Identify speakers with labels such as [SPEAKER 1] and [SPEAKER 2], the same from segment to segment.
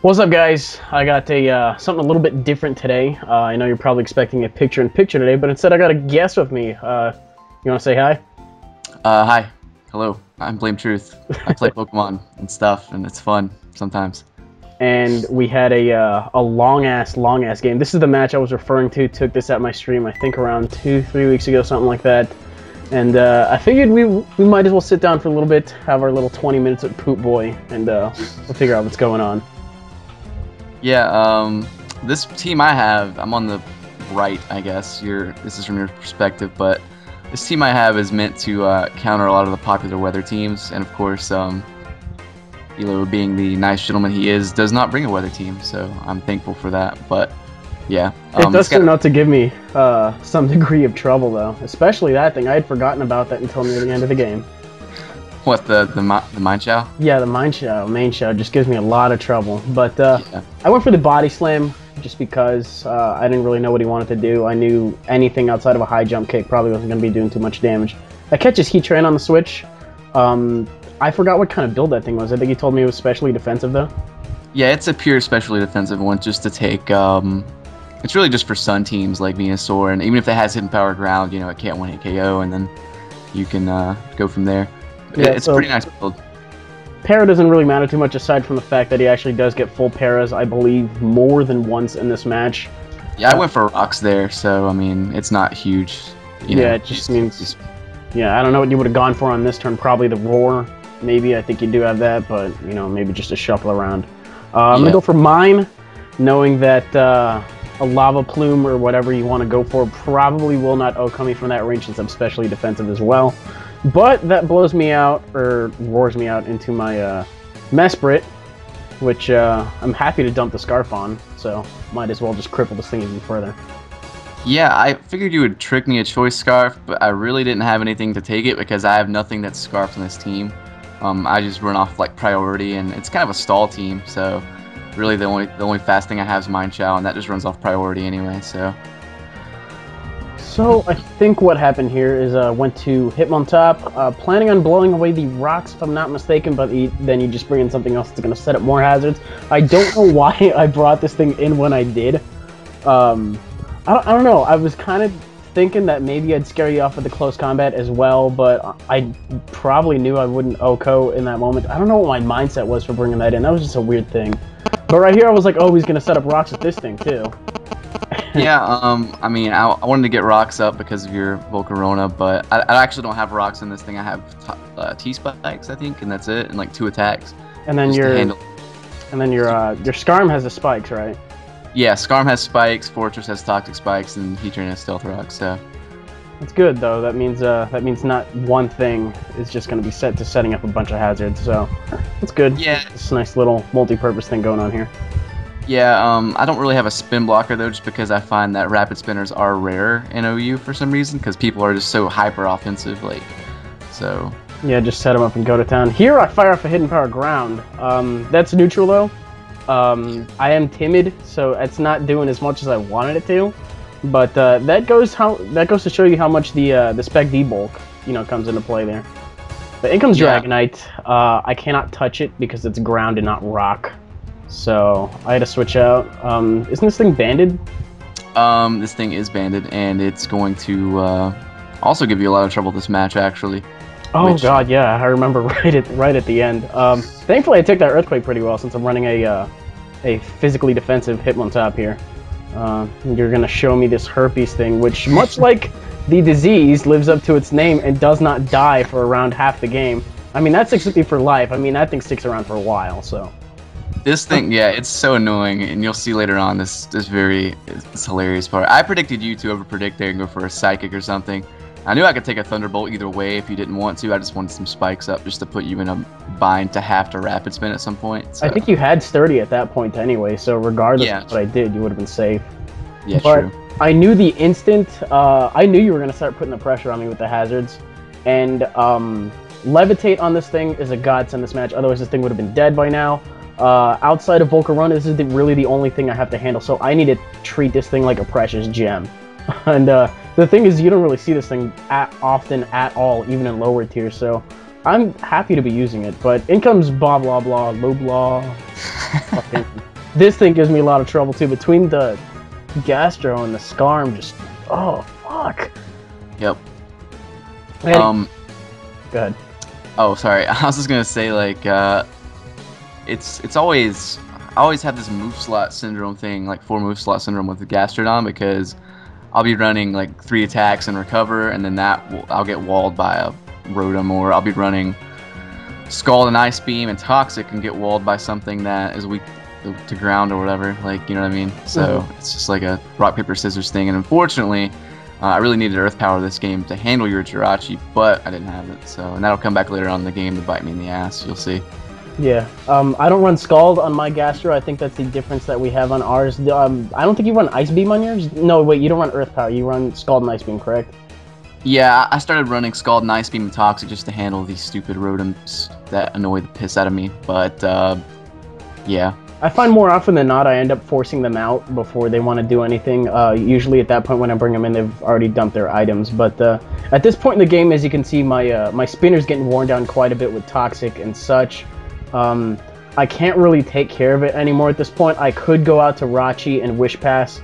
[SPEAKER 1] What's up, guys? I got a something a little bit different today. I know you're probably expecting a picture-in-picture today, but instead I got a guest with me. You want to say hi?
[SPEAKER 2] Hi. Hello. I'm BlameTruth. I play Pokemon and stuff, and it's fun sometimes.
[SPEAKER 1] And we had a long ass game. This is the match I was referring to. Took this at my stream, I think around 2-3 weeks ago, something like that. And I figured we might as well sit down for a little bit, have our little 20 minutes at Poop Boy, and we'll figure out what's going on.
[SPEAKER 2] Yeah. This team I have, I'm on the right, I guess. This is from your perspective, but this team I have is meant to counter a lot of the popular weather teams, and of course, Elo, being the nice gentleman he is, does not bring a weather team, so I'm thankful for that. But yeah,
[SPEAKER 1] it does turn out to give me some degree of trouble, though. Especially that thing. I had forgotten about that until near the end of the game.
[SPEAKER 2] What, the Mind Chow?
[SPEAKER 1] Yeah, the main show just gives me a lot of trouble. But
[SPEAKER 2] Yeah.
[SPEAKER 1] I went for the body slam just because I didn't really know what he wanted to do. I knew anything outside of a high jump kick probably wasn't going to be doing too much damage. I catch his Heat Train on the switch. I forgot what kind of build that thing was. I think he told me it was specially defensive, though.
[SPEAKER 2] Yeah, it's a pure specially defensive one, just to take. It's really just for Sun teams like Venusaur, and even if it has hidden power ground, you know, it can't one-hit KO, and then you can go from there.
[SPEAKER 1] Yeah,
[SPEAKER 2] it's a pretty nice build.
[SPEAKER 1] Para doesn't really matter too much, aside from the fact that he actually does get full paras, I believe, more than once in this match.
[SPEAKER 2] Yeah, I went for rocks there, so I mean, it's not huge. You know,
[SPEAKER 1] yeah, it just means. Yeah, I don't know what you would have gone for on this turn. Probably the roar. Maybe I think you do have that, but you know, maybe just a shuffle around. I'm gonna go for mine, knowing that a lava plume or whatever you want to go for probably will not coming from that range, since I'm specially defensive as well. But that blows me out, or roars me out into my Mesprit, which I'm happy to dump the Scarf on, so might as well just cripple this thing even further.
[SPEAKER 2] Yeah, I figured you would trick me a choice scarf, but I really didn't have anything to take it because I have nothing that's scarfed on this team. I just run off like priority, and it's kind of a stall team, so really the only fast thing I have is Mind Chow, and that just runs off priority anyway.
[SPEAKER 1] So I think what happened here is went to Hitmontop, planning on blowing away the rocks if I'm not mistaken, but then you just bring in something else that's going to set up more hazards. I don't know why I brought this thing in when I did. I don't know. I was kind of thinking that maybe I'd scare you off with the close combat as well, but I probably knew I wouldn't OHKO in that moment. I don't know what my mindset was for bringing that in. That was just a weird thing. But right here I was like, oh, he's going to set up rocks with this thing too.
[SPEAKER 2] Yeah, I mean, I wanted to get rocks up because of your Volcarona, but I actually don't have rocks in this thing. I have T-Spikes, I think, and that's it, and like 2 attacks.
[SPEAKER 1] And then your Skarm has the spikes, right?
[SPEAKER 2] Yeah, Skarm has spikes, Fortress has toxic spikes, and Heatran has stealth rocks. So
[SPEAKER 1] that's good, though. That means not one thing is just going to be set to setting up a bunch of hazards. So that's good.
[SPEAKER 2] Yeah,
[SPEAKER 1] it's a nice little multi-purpose thing going on here.
[SPEAKER 2] Yeah, I don't really have a spin blocker though, just because I find that rapid spinners are rare in OU for some reason, because people are just so hyper offensive, like, so.
[SPEAKER 1] Yeah, just set them up and go to town. Here I fire off a hidden power ground. That's neutral though. I am timid, so it's not doing as much as I wanted it to. But that goes to show you how much the Spec D bulk, you know, comes into play there. But in comes Dragonite. I cannot touch it because it's ground and not rock. So I had to switch out. Isn't this thing banded?
[SPEAKER 2] This thing is banded, and it's going to also give you a lot of trouble this match, actually.
[SPEAKER 1] Oh god, yeah, I remember right at the end. Thankfully, I took that Earthquake pretty well since I'm running a physically defensive Hitmontop here. You're gonna show me this herpes thing, which, much like the disease, lives up to its name and does not die for around half the game. I mean, that sticks with me for life. I mean, that thing sticks around for a while, so.
[SPEAKER 2] This thing, yeah, it's so annoying, and you'll see later on this hilarious part. I predicted you to overpredict there and go for a Psychic or something. I knew I could take a Thunderbolt either way if you didn't want to. I just wanted some spikes up just to put you in a bind to have to Rapid Spin at some point. So.
[SPEAKER 1] I think you had Sturdy at that point anyway, so regardless of what I did, you would have been safe.
[SPEAKER 2] Yeah,
[SPEAKER 1] but
[SPEAKER 2] true.
[SPEAKER 1] I knew the instant, I knew you were going to start putting the pressure on me with the hazards, and Levitate on this thing is a godsend this match, otherwise this thing would have been dead by now. Outside of Volcarona, this is really the only thing I have to handle, so I need to treat this thing like a precious gem. And the thing is, you don't really see this thing often at all, even in lower tiers, so I'm happy to be using it. But in comes blah blah blah, low blah. Fucking, this thing gives me a lot of trouble too. Between the Gastro and the Scarm, just oh fuck.
[SPEAKER 2] Yep.
[SPEAKER 1] Go ahead.
[SPEAKER 2] Oh, sorry. I was just gonna say like it's always I always have this move slot syndrome thing, like 4 move slot syndrome with the Gastrodon, because I'll be running like 3 attacks and recover, and then I'll get walled by a Rotom, or I'll be running Scald and Ice Beam and Toxic and get walled by something that is weak to ground or whatever. Like, you know what I mean? So it's just like a rock paper scissors thing. And unfortunately, I really needed Earth Power this game to handle your Jirachi, but I didn't have it. So, and that'll come back later on in the game to bite me in the ass. You'll see.
[SPEAKER 1] Yeah, I don't run Scald on my Gastro. I think that's the difference that we have on ours. I don't think you run Ice Beam on yours. No, wait, you don't run Earth Power. You run Scald and Ice Beam, correct?
[SPEAKER 2] Yeah, I started running Scald and Ice Beam and Toxic just to handle these stupid Rotoms that annoy the piss out of me. But yeah.
[SPEAKER 1] I find more often than not I end up forcing them out before they want to do anything. Usually at that point when I bring them in, they've already dumped their items. But at this point in the game, as you can see, my spinner's getting worn down quite a bit with Toxic and such. I can't really take care of it anymore at this point. I could go out to Rachi and Wish Pass,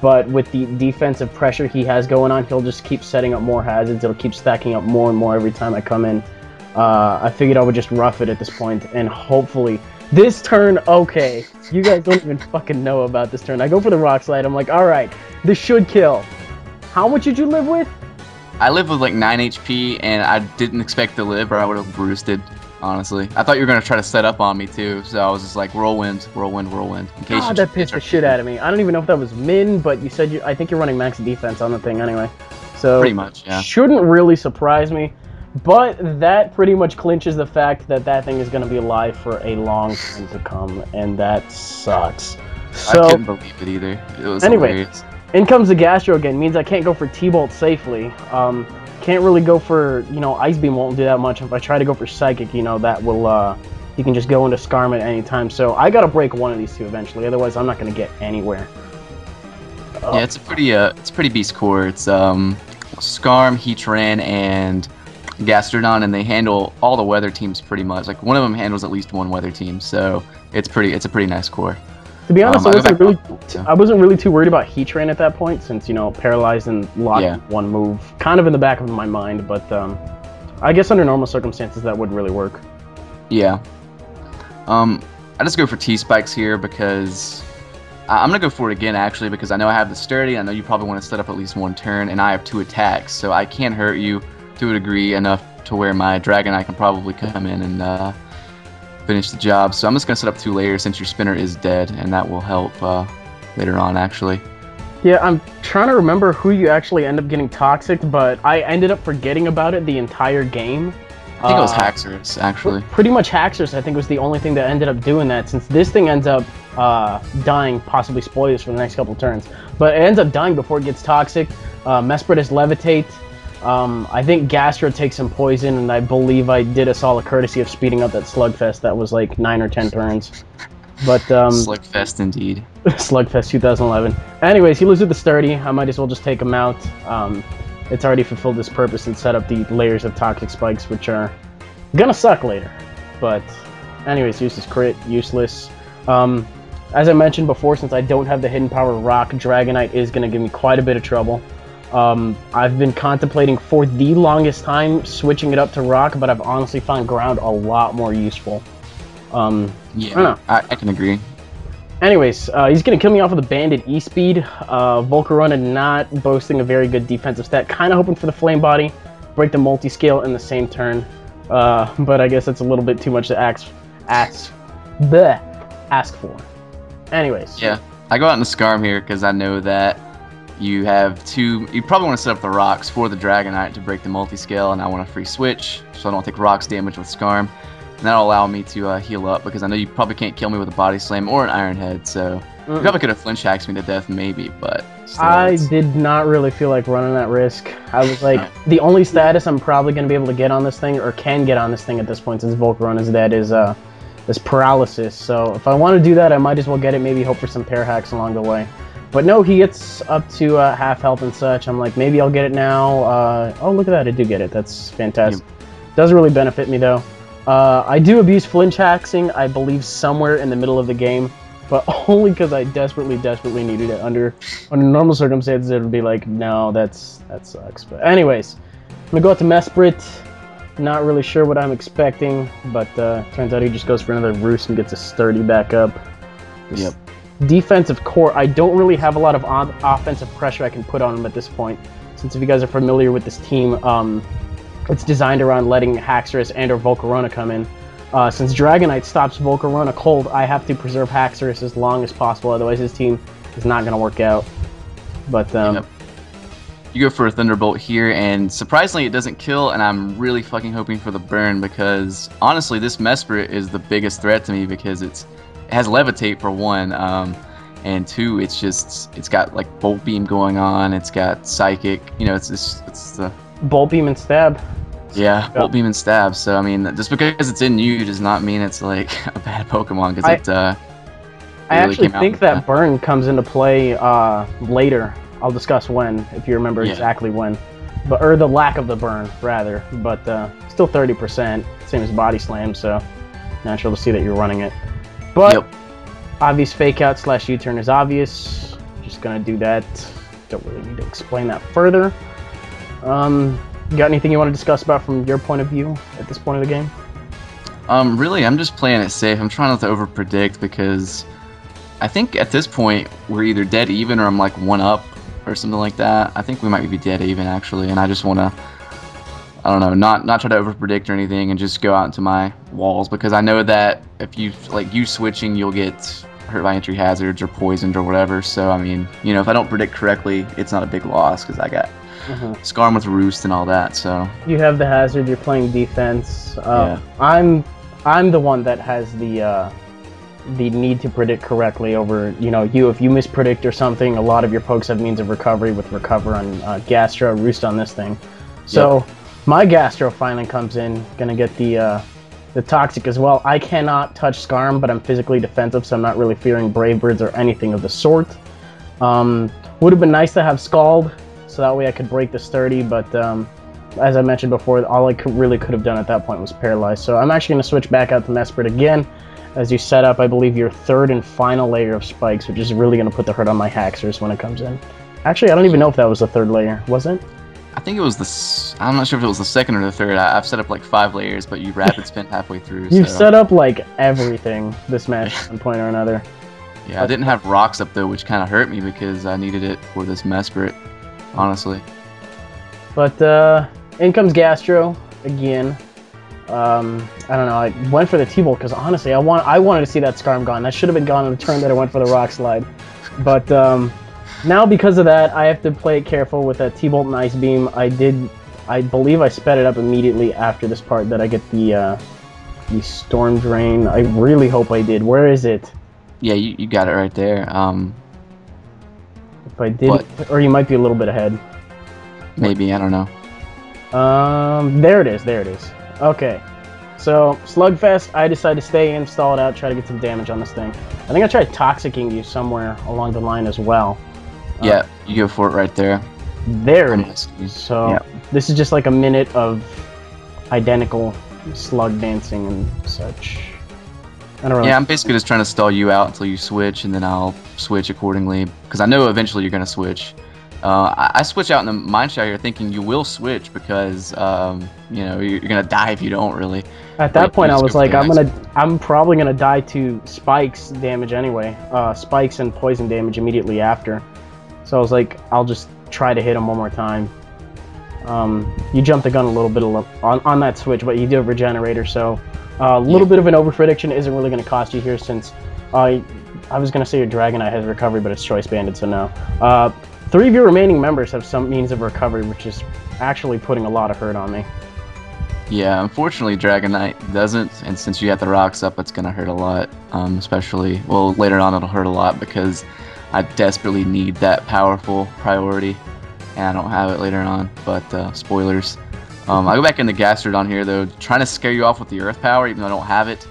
[SPEAKER 1] but with the defensive pressure he has going on, he'll just keep setting up more hazards. It'll keep stacking up more and more every time I come in. I figured I would just rough it at this point, and hopefully this turn, okay, you guys don't even fucking know about this turn. I go for the Rock Slide. I'm like, alright, this should kill. How much did you live with?
[SPEAKER 2] I live with like 9 HP, and I didn't expect to live, or I would have bruised, honestly. I thought you were going to try to set up on me, too, so I was just like, whirlwind, whirlwind, whirlwind.
[SPEAKER 1] God, that pissed the shit out of me. I don't even know if that was min, but you said I think you're running max defense on the thing anyway. So
[SPEAKER 2] pretty much, yeah.
[SPEAKER 1] Shouldn't really surprise me, but that pretty much clinches the fact that that thing is going to be alive for a long time to come, and that sucks. So,
[SPEAKER 2] I couldn't believe it either. It was hilarious.
[SPEAKER 1] In comes the Gastro again. Means I can't go for T-Bolt safely. Can't really go for, Ice Beam won't do that much. If I try to go for Psychic, that will, you can just go into Scarm at any time. So I gotta break one of these two eventually, otherwise I'm not gonna get anywhere.
[SPEAKER 2] Yeah, it's a pretty beast core. It's Scarm, Heatran, and Gastrodon, and they handle all the weather teams pretty much. Like, one of them handles at least one weather team, so it's a pretty nice core.
[SPEAKER 1] To be honest, I wasn't really too worried about Heatran at that point, since, paralyzed and locked one move. Kind of in the back of my mind, but I guess under normal circumstances that wouldn't really work.
[SPEAKER 2] Yeah. I just go for T-Spikes here because I'm going to go for it again, actually, because I know I have the Sturdy. I know you probably want to set up at least one turn, and I have 2 attacks, so I can hurt you to a degree enough to where my Dragonite can probably come in and finish the job. So I'm just going to set up 2 layers since your spinner is dead, and that will help later on, actually.
[SPEAKER 1] Yeah, I'm trying to remember who you actually end up getting Toxic, but I ended up forgetting about it the entire game.
[SPEAKER 2] I think it was Haxorus, actually.
[SPEAKER 1] Pretty much Haxorus, I think, was the only thing that ended up doing that, since this thing ends up dying, possibly spoilers for the next couple turns. But it ends up dying before it gets Toxic. Mesprit Levitate. I think Gastro takes some poison, and I believe I did us all a courtesy of speeding up that Slugfest. That was like 9 or 10 turns. But
[SPEAKER 2] Slugfest indeed.
[SPEAKER 1] Slugfest 2011. Anyways, he lives with the Sturdy. I might as well just take him out. It's already fulfilled its purpose and set up the layers of Toxic Spikes, which are gonna suck later. But anyways, useless crit, useless. As I mentioned before, since I don't have the hidden power Rock, Dragonite is gonna give me quite a bit of trouble. I've been contemplating for the longest time switching it up to Rock, but I've honestly found Ground a lot more useful.
[SPEAKER 2] Yeah, I can agree.
[SPEAKER 1] Anyways, he's going to kill me off with a Banded E-Speed. Volcarona not boasting a very good defensive stat. Kind of hoping for the Flame Body, break the Multi-Scale in the same turn. But I guess that's a little bit too much to ask for. Anyways.
[SPEAKER 2] Yeah, I go out in the Scarm here because I know that you have 2... You probably want to set up the Rocks for the Dragonite to break the Multi-Scale, and I want a free switch, so I don't take Rocks damage with Scarm. And that'll allow me to heal up, because I know you probably can't kill me with a Body Slam or an Iron Head, so you probably could have Flinch Hacks me to death, maybe, but still,
[SPEAKER 1] I did not really feel like running that risk. I was like, the only status I'm probably going to be able to get on this thing, or can get on this thing at this point, since Volcarona's dead, is Paralysis. So if I want to do that, I might as well get it, maybe hope for some Pair Hacks along the way. But no, he gets up to half health and such. I'm like, maybe I'll get it now. Oh, look at that, I do get it. That's fantastic. Doesn't really benefit me, though. I do abuse flinch hacking, I believe, somewhere in the middle of the game, but only because I desperately needed it. Under normal circumstances, it would be like, no, that sucks. But anyways, I'm gonna go out to Mesprit. Not really sure what I'm expecting, but turns out he just goes for another roost and gets a sturdy back up.
[SPEAKER 2] Yep.
[SPEAKER 1] Defensive core, I don't really have a lot of offensive pressure I can put on him at this point. Since if you guys are familiar with this team, it's designed around letting Haxorus and or Volcarona come in. Since Dragonite stops Volcarona cold, I have to preserve Haxorus as long as possible, otherwise his team is not going to work out. But
[SPEAKER 2] Yep. You go for a Thunderbolt here, and surprisingly it doesn't kill, and I'm really fucking hoping for the burn, because honestly this Mesprit is the biggest threat to me, because it has Levitate for one, and two, it's got like Bolt Beam going on, it's got Psychic, you know, it's the
[SPEAKER 1] Bolt Beam and Stab.
[SPEAKER 2] Yeah, Bolt Beam and Stab. So I mean, just because it's in you does not mean it's like a bad Pokemon, because
[SPEAKER 1] I actually think that burn comes into play later. I'll discuss when, if you remember exactly when, or the lack of the burn rather. But still 30%, same as Body Slam, so natural to see that you're running it. But obvious Fake Out / U-turn is obvious. Just gonna do that. Don't really need to explain that further. Got anything you want to discuss about from your point of view at this point of the game?
[SPEAKER 2] Really, I'm just playing it safe. I'm trying not to overpredict, because I think at this point we're either dead even or I'm like 1 up or something like that. I think we might be dead even actually, and I just want to, I don't know, not try to overpredict or anything, and just go out into my walls, because I know that if you switching, you'll get hurt by entry hazards or poisoned or whatever. So I mean, you know, if I don't predict correctly, it's not a big loss, because I got Scarm with Roost and all that. So you
[SPEAKER 1] have the hazard. You're playing defense.
[SPEAKER 2] Yeah.
[SPEAKER 1] I'm the one that has the need to predict correctly over, you know, you. If you mispredict or something, a lot of your pokes have means of recovery with Recover on Gastro, Roost on this thing. So my Gastro finally comes in, gonna get the Toxic as well. I cannot touch Scarm, but I'm physically defensive, so I'm not really fearing Brave Birds or anything of the sort. Would have been nice to have Scald, so that way I could break the Sturdy, but as I mentioned before, all I really could have done at that point was Paralyze. So I'm actually going to switch back out to Mesprit again, as you set up, I believe, your third and final layer of spikes, which is really going to put the hurt on my Haxorus when it comes in. Actually, I don't even know if that was the third layer, was it?
[SPEAKER 2] I think it was I'm not sure if it was the second or the third. I've set up like 5 layers, but you rapid spin halfway through.
[SPEAKER 1] You've set up like everything this match at one point or another.
[SPEAKER 2] Yeah, I didn't have Rocks up though, which kind of hurt me, because I needed it for this Mesprit, honestly.
[SPEAKER 1] But in comes Gastro again. I don't know. I went for the T-Bolt because honestly, I wanted to see that Scarm gone. That should have been gone on the turn that I went for the Rock Slide. But now because of that, I have to play it careful with a T-Bolt and Ice Beam. I believe I sped it up immediately after this part that I get the Storm Drain. I really hope I did. Where is it?
[SPEAKER 2] Yeah, you got it right there.
[SPEAKER 1] If I did, or you might be a little bit ahead.
[SPEAKER 2] Maybe, I don't know.
[SPEAKER 1] There it is. There it is. Okay. So, Slugfest, I decided to stay in, stall it out, try to get some damage on this thing. I think I tried Toxicking you somewhere along the line as well.
[SPEAKER 2] Yeah, you go for it right there.
[SPEAKER 1] There it is. So, this is just like a minute of identical slug dancing and such. I don't really
[SPEAKER 2] I'm basically just trying to stall you out until you switch, and then I'll switch accordingly, because I know eventually you're going to switch. I switch out in the Mind Shower here thinking you will switch, because you know, you're gonna die if you don't really.
[SPEAKER 1] At that point I was like, I'm probably gonna die to Spikes damage anyway. Spikes and poison damage immediately after. So I was like, I'll just try to hit him one more time. You jumped the gun a little bit on that switch, but you do have Regenerator, so a little bit of an over-prediction isn't really going to cost you here, since I was going to say your Dragonite has recovery, but it's Choice Banded, so no. 3 of your remaining members have some means of recovery, which is actually putting a lot of hurt on me.
[SPEAKER 2] Yeah, unfortunately Dragonite doesn't, and since you got the rocks up, it's going to hurt a lot, especially, well, later on it'll hurt a lot, because I desperately need that powerful priority, and I don't have it later on, but spoilers. I go back into Gastrodon here, though, trying to scare you off with the Earth Power, even though I don't have it,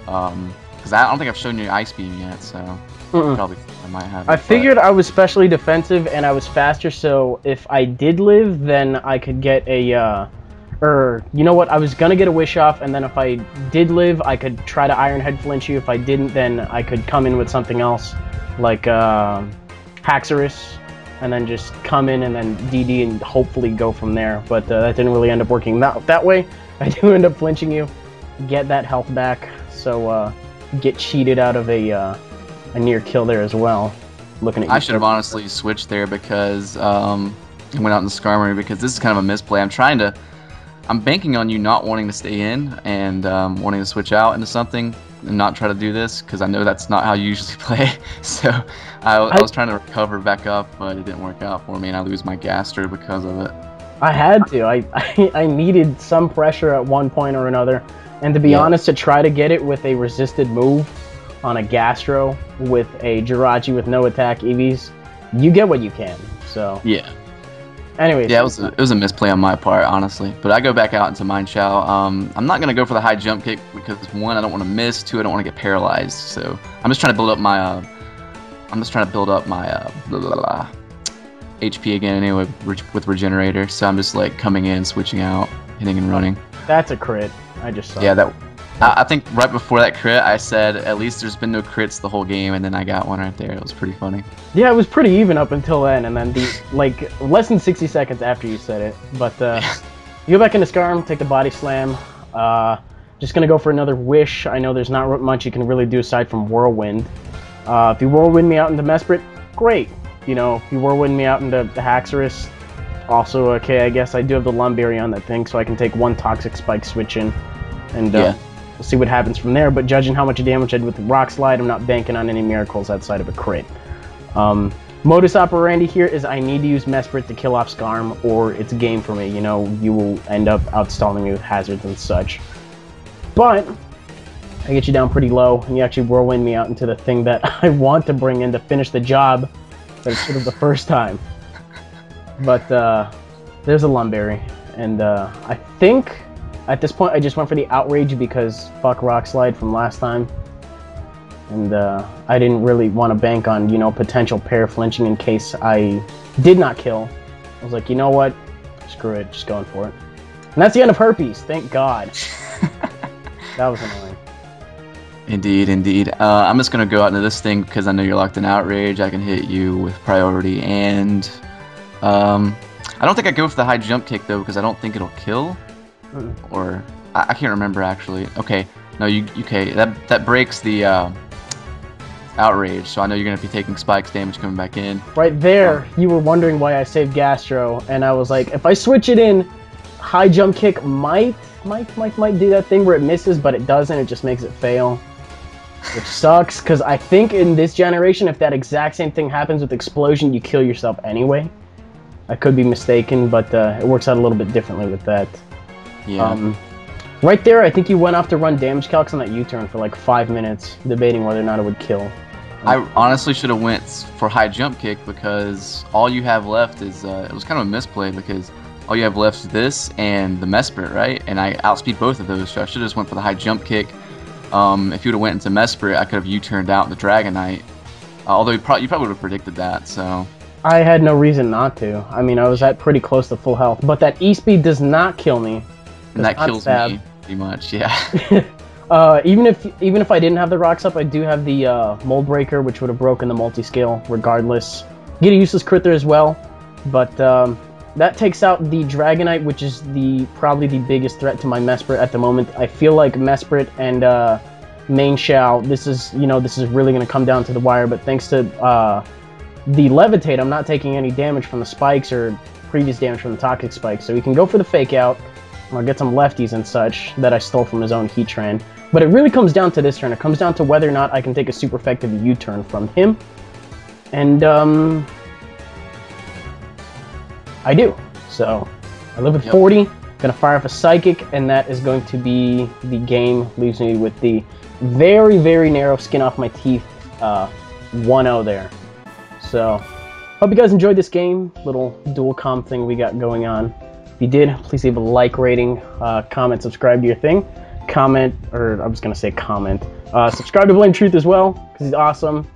[SPEAKER 2] because I don't think I've shown you Ice Beam yet, so probably I might have it.
[SPEAKER 1] I figured I was specially defensive and I was faster, so if I did live, then I could get a Or, you know what, I was gonna get a wish off, and then if I did live, I could try to Iron Head flinch you. If I didn't, then I could come in with something else, like Haxorus, and then just come in and then DD and hopefully go from there. But that didn't really end up working that way. I do end up flinching you, get that health back, so get cheated out of a near kill there as well. Looking at you.
[SPEAKER 2] I should have honestly switched there because I went out in the Skarmory, because this is kind of a misplay. I'm banking on you not wanting to stay in and wanting to switch out into something and not try to do this, because I know that's not how you usually play. So I was trying to recover back up, but it didn't work out for me, and I lose my Gaster because of it.
[SPEAKER 1] I had to. I needed some pressure at one point or another, and to be honest, to try to get it with a resisted move on a Gastro with a Jirachi with no attack EVs, you get what you can. So
[SPEAKER 2] yeah.
[SPEAKER 1] Anyways,
[SPEAKER 2] yeah, it was a misplay on my part, honestly. But I go back out into Mine Chow. I'm not gonna go for the high jump kick because 1, I don't want to miss. 2, I don't want to get paralyzed. So I'm just trying to build up my HP again anyway with Regenerator. So I'm just like coming in, switching out, hitting and running.
[SPEAKER 1] That's a crit. I just saw.
[SPEAKER 2] Yeah, I think right before that crit, I said at least there's been no crits the whole game, and then I got one right there. It was pretty funny.
[SPEAKER 1] Yeah, it was pretty even up until then, and then less than 60 seconds after you said it. But you go back into Skarm, take the body slam. Just gonna go for another wish. I know there's not much you can really do aside from Whirlwind. If you Whirlwind me out into Mesprit, great. You know, if you Whirlwind me out into the Haxorus, also okay. I guess I do have the Lumberry on that thing, so I can take 1 Toxic Spike switch in, and we'll see what happens from there. But judging how much damage I did with the Rock Slide, I'm not banking on any miracles outside of a crit. Modus operandi here is I need to use Mesprit to kill off Skarm, or it's game for me. You know, you will end up outstalling me with hazards and such. But I get you down pretty low, and you actually Whirlwind me out into the thing that I want to bring in to finish the job that it should have the first time. But there's a Lumberry, and I think at this point I just went for the Outrage because fuck Rock Slide from last time. And I didn't really want to bank on, you know, potential pair flinching in case I did not kill. I was like, you know what? Screw it, just going for it. And that's the end of Herpes, thank God. That was annoying.
[SPEAKER 2] Indeed, indeed. I'm just going to go out into this thing because I know you're locked in Outrage. I can hit you with priority, and I don't think I go for the high jump kick, though, because I don't think it'll kill. Or, I can't remember, actually. Okay, no, okay, that breaks the Outrage, so I know you're going to be taking Spikes damage coming back in.
[SPEAKER 1] Right there, you were wondering why I saved Gastro, and I was like, if I switch it in, high jump kick might do that thing where it misses, but it doesn't, it just makes it fail. Which sucks, because I think in this generation, if that exact same thing happens with Explosion, you kill yourself anyway. I could be mistaken, but it works out a little bit differently with that.
[SPEAKER 2] Yeah.
[SPEAKER 1] Right there, I think you went off to run damage calcs on that U-turn for like 5 minutes, debating whether or not it would kill.
[SPEAKER 2] I honestly should have went for high jump kick because all you have left is, it was kind of a misplay because all you have left is this and the Mesprit, right? And I outspeed both of those, so I should have just went for the high jump kick. If you would have went into Mesprit, I could have U-turned out the Dragonite. Although you probably would have predicted that, so...
[SPEAKER 1] I had no reason not to. I mean, I was at pretty close to full health. But that E-Speed does not kill me.
[SPEAKER 2] And that kills me, pretty much, yeah.
[SPEAKER 1] Even if I didn't have the Rocks up, I do have the Mold Breaker, which would have broken the multi-scale regardless. Get a useless crit there as well. But that takes out the Dragonite, which is probably the biggest threat to my Mesprit at the moment. I feel like Mesprit and Main Shao, this is really going to come down to the wire, but thanks to the Levitate, I'm not taking any damage from the spikes or previous damage from the Toxic Spikes, so he can go for the Fake Out. I'll get some lefties and such that I stole from his own Heatran. But it really comes down to this turn. It comes down to whether or not I can take a super effective U-turn from him. And, I do. So, I live with 40, gonna fire off a Psychic, and that is going to be the game. Leaves me with the very, very narrow skin off my teeth 1-0 there. So, hope you guys enjoyed this game. Little dual comp thing we got going on. If you did, please leave a like, rating, comment, subscribe to your thing. Comment, or I was gonna say comment. Subscribe to BlameTruth as well, because he's awesome.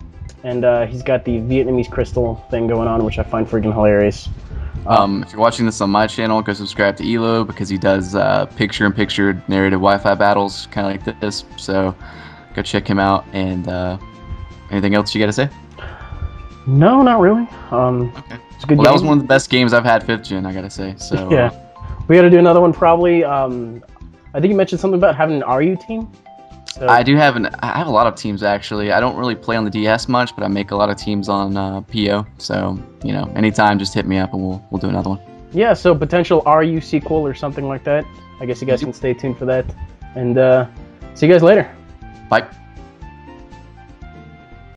[SPEAKER 1] And he's got the Vietnamese crystal thing going on, which I find freaking hilarious.
[SPEAKER 2] If you're watching this on my channel, go subscribe to Elo because he does picture-in-picture narrative Wi-Fi battles, kind of like this. So go check him out. And anything else you got to say?
[SPEAKER 1] No, not really.
[SPEAKER 2] Okay.
[SPEAKER 1] It's a good
[SPEAKER 2] Well, that
[SPEAKER 1] game.
[SPEAKER 2] was one of the best games I've had 5th gen, I gotta say. So
[SPEAKER 1] Yeah, we got to do another one probably. I think you mentioned something about having an RU team. So,
[SPEAKER 2] I have a lot of teams actually. I don't really play on the DS much, but I make a lot of teams on PO. So anytime, just hit me up and we'll do another one.
[SPEAKER 1] yeah, so potential RU sequel or something like that. I guess you guys can stay tuned for that. And see you guys later.
[SPEAKER 2] Bye.